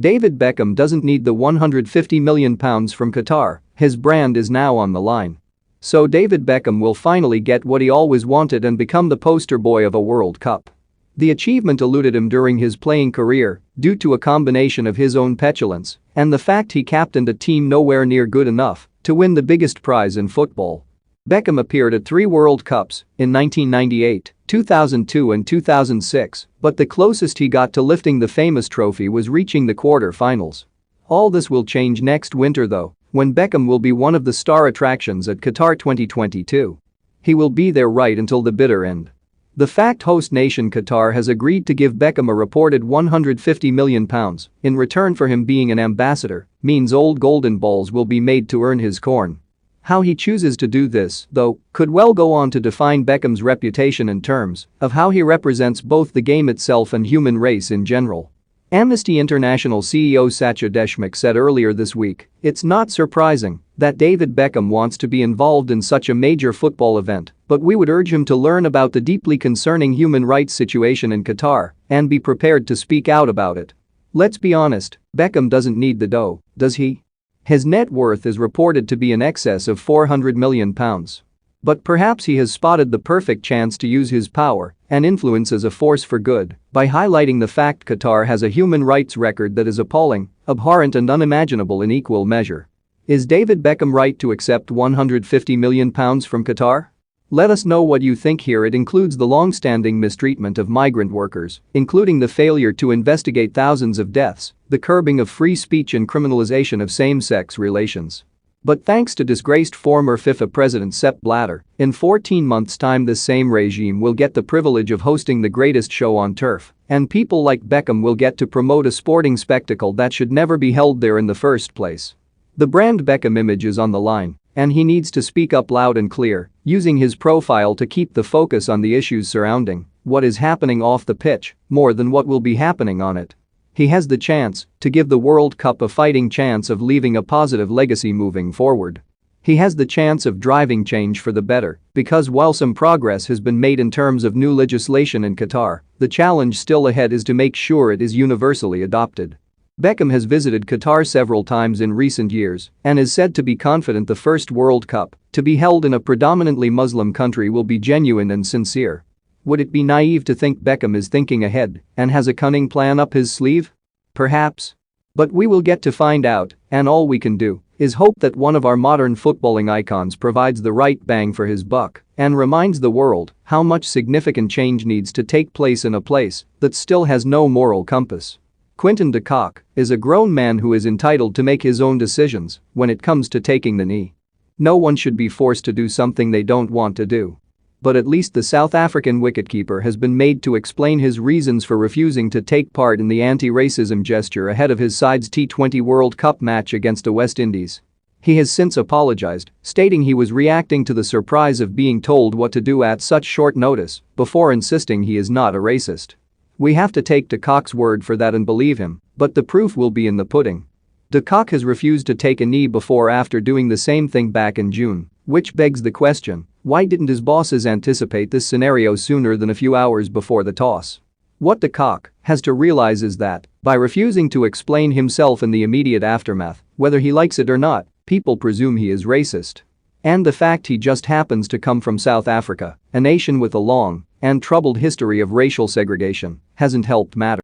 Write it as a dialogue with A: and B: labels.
A: David Beckham doesn't need the £150 million from Qatar, his brand is now on the line. So David Beckham will finally get what he always wanted and become the poster boy of a World Cup. The achievement eluded him during his playing career due to a combination of his own petulance and the fact he captained a team nowhere near good enough to win the biggest prize in football. Beckham appeared at 3 World Cups in 1998, 2002 and 2006, but the closest he got to lifting the famous trophy was reaching the quarter-finals. All this will change next winter though, when Beckham will be one of the star attractions at Qatar 2022. He will be there right until the bitter end. The fact host nation Qatar has agreed to give Beckham a reported £150 million in return for him being an ambassador means old golden balls will be made to earn his corn. How he chooses to do this, though, could well go on to define Beckham's reputation in terms of how he represents both the game itself and human race in general. Amnesty International CEO Satya Deshmukh said earlier this week, "It's not surprising that David Beckham wants to be involved in such a major football event, but we would urge him to learn about the deeply concerning human rights situation in Qatar and be prepared to speak out about it." Let's be honest, Beckham doesn't need the dough, does he? His net worth is reported to be in excess of £400 million. But perhaps he has spotted the perfect chance to use his power and influence as a force for good by highlighting the fact Qatar has a human rights record that is appalling, abhorrent and unimaginable in equal measure. Is David Beckham right to accept £150 million from Qatar? Let us know what you think here. It includes the long-standing mistreatment of migrant workers, including the failure to investigate thousands of deaths, the curbing of free speech and criminalization of same-sex relations. But thanks to disgraced former FIFA president Sepp Blatter, in 14 months' time this same regime will get the privilege of hosting the greatest show on turf, and people like Beckham will get to promote a sporting spectacle that should never be held there in the first place. The brand Beckham image is on the line, and he needs to speak up loud and clear, using his profile to keep the focus on the issues surrounding what is happening off the pitch more than what will be happening on it. He has the chance to give the World Cup a fighting chance of leaving a positive legacy moving forward. He has the chance of driving change for the better, because while some progress has been made in terms of new legislation in Qatar, the challenge still ahead is to make sure it is universally adopted. Beckham has visited Qatar several times in recent years and is said to be confident the first World Cup to be held in a predominantly Muslim country will be genuine and sincere. Would it be naive to think Beckham is thinking ahead and has a cunning plan up his sleeve? Perhaps. But we will get to find out, and all we can do is hope that one of our modern footballing icons provides the right bang for his buck and reminds the world how much significant change needs to take place in a place that still has no moral compass. Quinton de Kock is a grown man who is entitled to make his own decisions when it comes to taking the knee. No one should be forced to do something they don't want to do. But at least the South African wicketkeeper has been made to explain his reasons for refusing to take part in the anti-racism gesture ahead of his side's T20 World Cup match against the West Indies. He has since apologized, stating he was reacting to the surprise of being told what to do at such short notice before insisting he is not a racist. We have to take de Kock's word for that and believe him, but the proof will be in the pudding. De Kock has refused to take a knee before after doing the same thing back in June, which begs the question, why didn't his bosses anticipate this scenario sooner than a few hours before the toss? What de Kock has to realize is that, by refusing to explain himself in the immediate aftermath, whether he likes it or not, people presume he is racist. And the fact he just happens to come from South Africa, a nation with a long and troubled history of racial segregation, hasn't helped matters.